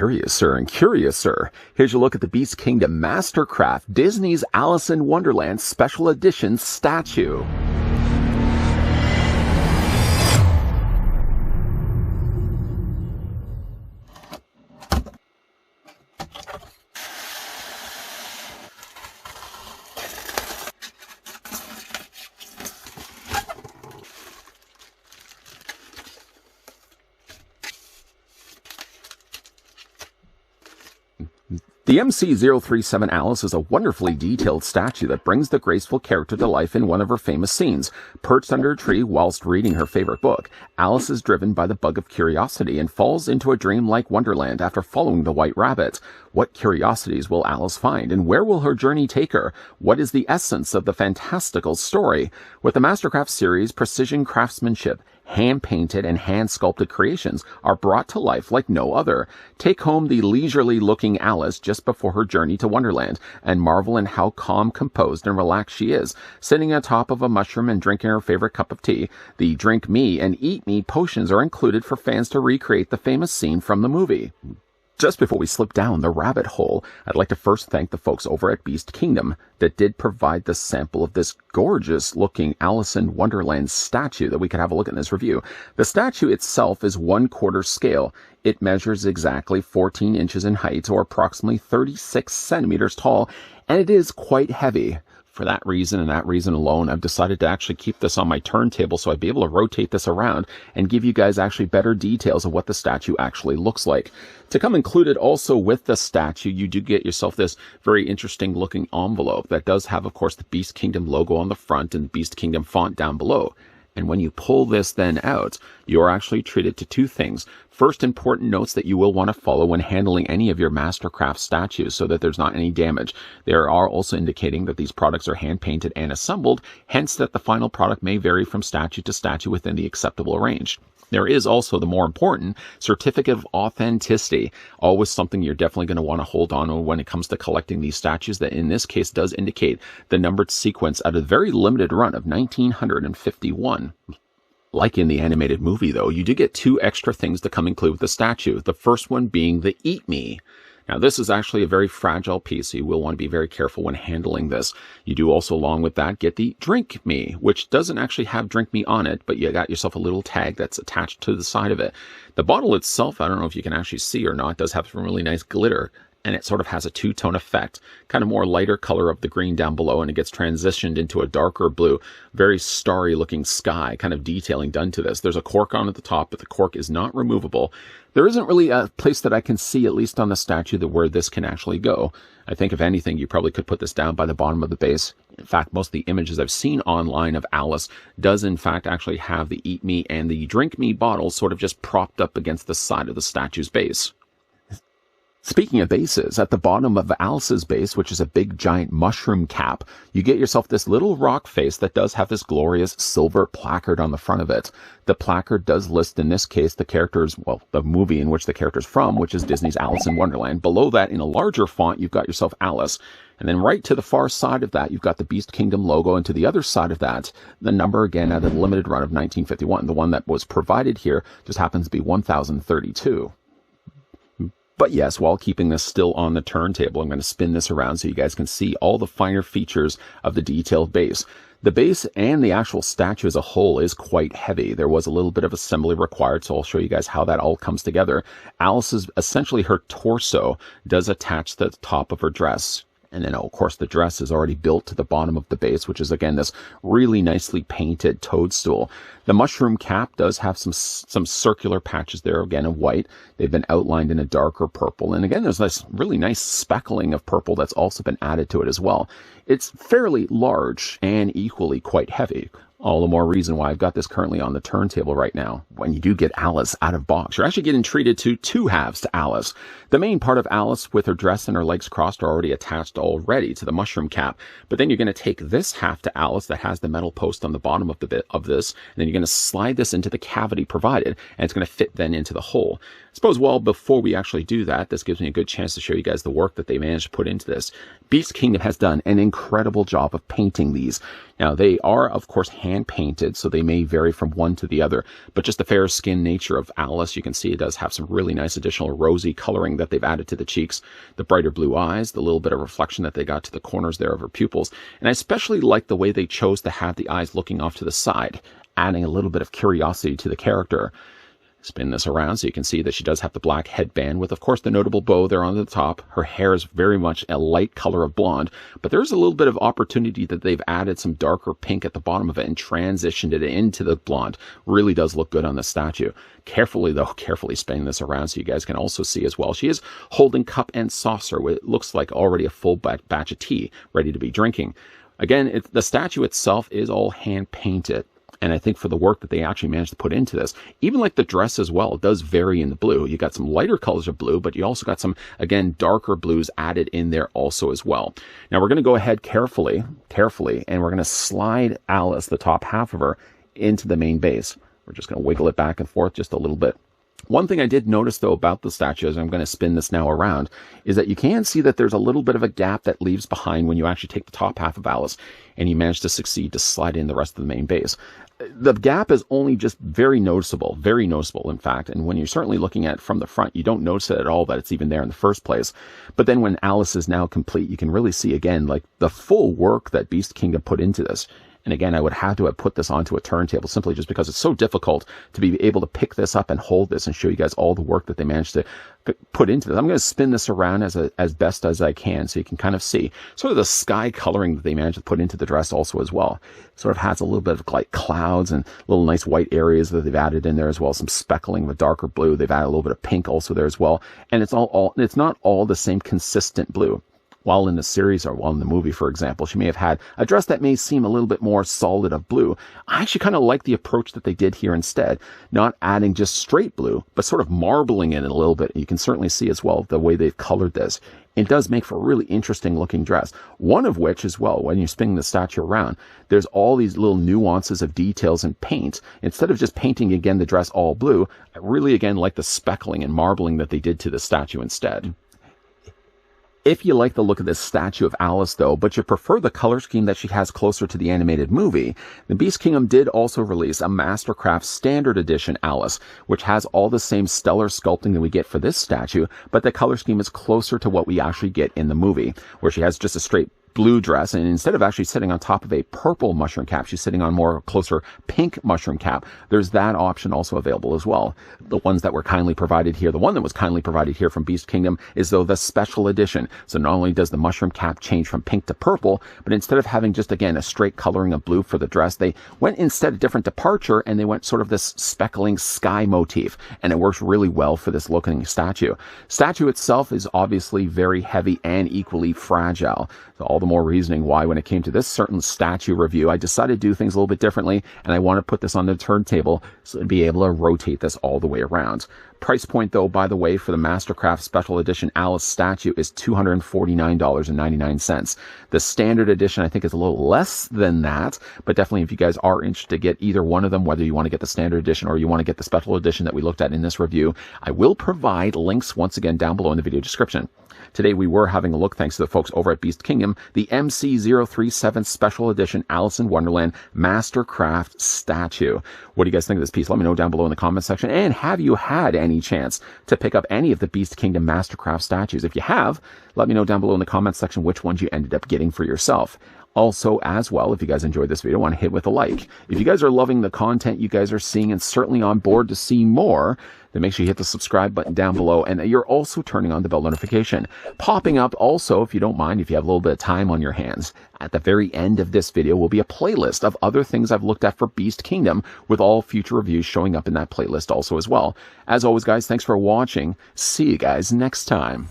Curiouser and curiouser. Here's your look at the Beast Kingdom Mastercraft Disney's Alice in Wonderland Special Edition statue. The MC-037 Alice is a wonderfully detailed statue that brings the graceful character to life in one of her famous scenes. Perched under a tree whilst reading her favorite book, Alice is driven by the bug of curiosity and falls into a dream-like wonderland after following the White Rabbit. What curiosities will Alice find, and where will her journey take her? What is the essence of the fantastical story? With the Mastercraft series, precision craftsmanship, hand-painted and hand-sculpted creations are brought to life like no other. Take home the leisurely-looking Alice just before her journey to Wonderland, and marvel in how calm, composed, and relaxed she is, sitting on top of a mushroom and drinking her favorite cup of tea. The Drink Me and Eat Me potions are included for fans to recreate the famous scene from the movie. Just before we slip down the rabbit hole, I'd like to first thank the folks over at Beast Kingdom that did provide the sample of this gorgeous-looking Alice in Wonderland statue that we could have a look at in this review. The statue itself is 1/4 scale. It measures exactly 14 inches in height, or approximately 36 centimeters tall, and it is quite heavy. For that reason and that reason alone, I've decided to actually keep this on my turntable so I'd be able to rotate this around and give you guys actually better details of what the statue actually looks like. To come included also with the statue, you do get yourself this very interesting looking envelope that does have, of course, the Beast Kingdom logo on the front and Beast Kingdom font down below. And when you pull this then out, you are actually treated to two things. First, important notes that you will want to follow when handling any of your Mastercraft statues so that there's not any damage. There are also indicating that these products are hand-painted and assembled, hence that the final product may vary from statue to statue within the acceptable range. There is also the more important certificate of authenticity, always something you're definitely going to want to hold on to when it comes to collecting these statues, that in this case does indicate the numbered sequence out of a very limited run of 1951. Like in the animated movie, though, you do get two extra things to come include with the statue. The first one being the Eat Me. Now, this is actually a very fragile piece, so you will want to be very careful when handling this. You do also, along with that, get the Drink Me, which doesn't actually have Drink Me on it, but you got yourself a little tag that's attached to the side of it. The bottle itself, I don't know if you can actually see or not, does have some really nice glitter, and it sort of has a two-tone effect, kind of more lighter color of the green down below, and it gets transitioned into a darker blue, very starry-looking sky kind of detailing done to this. There's a cork on at the top, but the cork is not removable. There isn't really a place that I can see, at least on the statue, that where this can actually go. I think, if anything, you probably could put this down by the bottom of the base. In fact, most of the images I've seen online of Alice does, in fact, actually have the Eat Me and the Drink Me bottles sort of just propped up against the side of the statue's base. Speaking of bases, at the bottom of Alice's base, which is a big giant mushroom cap, you get yourself this little rock face that does have this glorious silver placard on the front of it. The placard does list, in this case, the characters, well, the movie in which the character's from, which is Disney's Alice in Wonderland. Below that, in a larger font, you've got yourself Alice. And then right to the far side of that, you've got the Beast Kingdom logo, and to the other side of that, the number again out of the limited run of 1951. The one that was provided here just happens to be 1032. But yes, while keeping this still on the turntable, I'm going to spin this around so you guys can see all the finer features of the detailed base. The base and the actual statue as a whole is quite heavy. There was a little bit of assembly required, so I'll show you guys how that all comes together. Alice's, essentially her torso, does attach to the top of her dress. And then, of course, the dress is already built to the bottom of the base, which is, again, this really nicely painted toadstool. The mushroom cap does have some circular patches there, again, of white. They've been outlined in a darker purple. And again, there's this really nice speckling of purple that's also been added to it as well. It's fairly large and equally quite heavy. All the more reason why I've got this currently on the turntable right now. When you do get Alice out of box, you're actually getting treated to two halves to Alice. The main part of Alice with her dress and her legs crossed are already attached already to the mushroom cap. But then you're going to take this half to Alice that has the metal post on the bottom of the bit of this, and then you're going to slide this into the cavity provided, and it's going to fit then into the hole. Suppose, well, before we actually do that, this gives me a good chance to show you guys the work that they managed to put into this. Beast Kingdom has done an incredible job of painting these. Now, they are, of course, hand-painted, so they may vary from one to the other, but just the fair skin nature of Alice, you can see it does have some really nice additional rosy coloring that they've added to the cheeks, the brighter blue eyes, the little bit of reflection that they got to the corners there of her pupils, and I especially like the way they chose to have the eyes looking off to the side, adding a little bit of curiosity to the character. Spin this around so you can see that she does have the black headband with, of course, the notable bow there on the top. Her hair is very much a light color of blonde, but there's a little bit of opportunity that they've added some darker pink at the bottom of it and transitioned it into the blonde. Really does look good on the statue. Carefully spinning this around so you guys can also see as well. She is holding cup and saucer with, it looks like already a full batch of tea ready to be drinking. Again, the statue itself is all hand painted. And I think for the work that they actually managed to put into this, even like the dress as well, it does vary in the blue. You got some lighter colors of blue, but you also got some, again, darker blues added in there also as well. Now we're going to go ahead carefully, and we're going to slide Alice, the top half of her, into the main base. We're just going to wiggle it back and forth just a little bit. One thing I did notice, though, about the statue, as I'm going to spin this now around, is that you can see that there's a little bit of a gap that leaves behind when you actually take the top half of Alice and you manage to succeed to slide in the rest of the main base. The gap is only just very noticeable, in fact, and when you're certainly looking at it from the front, you don't notice it at all that it's even there in the first place. But then when Alice is now complete, you can really see, again, like the full work that Beast Kingdom put into this. And again, I would have to have put this onto a turntable simply just because it's so difficult to be able to pick this up and hold this and show you guys all the work that they managed to put into this. I'm going to spin this around as best as I can so you can kind of see sort of the sky coloring that they managed to put into the dress also as well. It sort of has a little bit of like clouds and little nice white areas that they've added in there as well. Some speckling of a darker blue. They've added a little bit of pink also there as well. And it's it's not all the same consistent blue. While in the series or while in the movie, for example, she may have had a dress that may seem a little bit more solid of blue. I actually kind of like the approach that they did here instead, not adding just straight blue, but sort of marbling it a little bit. You can certainly see as well the way they've colored this. It does make for a really interesting looking dress. One of which as well, when you're spinning the statue around, there's all these little nuances of details and paint. Instead of just painting again the dress all blue, I really again like the speckling and marbling that they did to the statue instead. If you like the look of this statue of Alice, though, but you prefer the color scheme that she has closer to the animated movie, the Beast Kingdom did also release a Mastercraft Standard Edition Alice, which has all the same stellar sculpting that we get for this statue, but the color scheme is closer to what we actually get in the movie, where she has just a straight blue dress, and instead of actually sitting on top of a purple mushroom cap, she's sitting on more closer pink mushroom cap. There's that option also available as well. The ones that were kindly provided here, the one that was kindly provided here from Beast Kingdom is though the special edition. So not only does the mushroom cap change from pink to purple, but instead of having just again a straight coloring of blue for the dress, they went instead a different departure and they went sort of this speckling sky motif, and it works really well for this looking statue. Statue itself is obviously very heavy and equally fragile. So all the more reasoning why when it came to this certain statue review, I decided to do things a little bit differently, and I want to put this on the turntable so to be able to rotate this all the way around. Price point, though, by the way, for the Mastercraft Special Edition Alice statue is $249.99. The Standard Edition, I think, is a little less than that, but definitely if you guys are interested to get either one of them, whether you want to get the Standard Edition or you want to get the Special Edition that we looked at in this review, I will provide links once again down below in the video description. Today we were having a look, thanks to the folks over at Beast Kingdom, the MC-037 Special Edition Alice in Wonderland Mastercraft statue. What do you guys think of this piece? Let me know down below in the comment section. And have you had any chance to pick up any of the Beast Kingdom Mastercraft statues? If you have, let me know down below in the comment section which ones you ended up getting for yourself. Also, as well, if you guys enjoyed this video, I want to hit with a like. If you guys are loving the content you guys are seeing and certainly on board to see more, then make sure you hit the subscribe button down below, and you're also turning on the bell notification. Popping up also, if you don't mind, if you have a little bit of time on your hands, at the very end of this video will be a playlist of other things I've looked at for Beast Kingdom, with all future reviews showing up in that playlist also as well. As always, guys, thanks for watching. See you guys next time.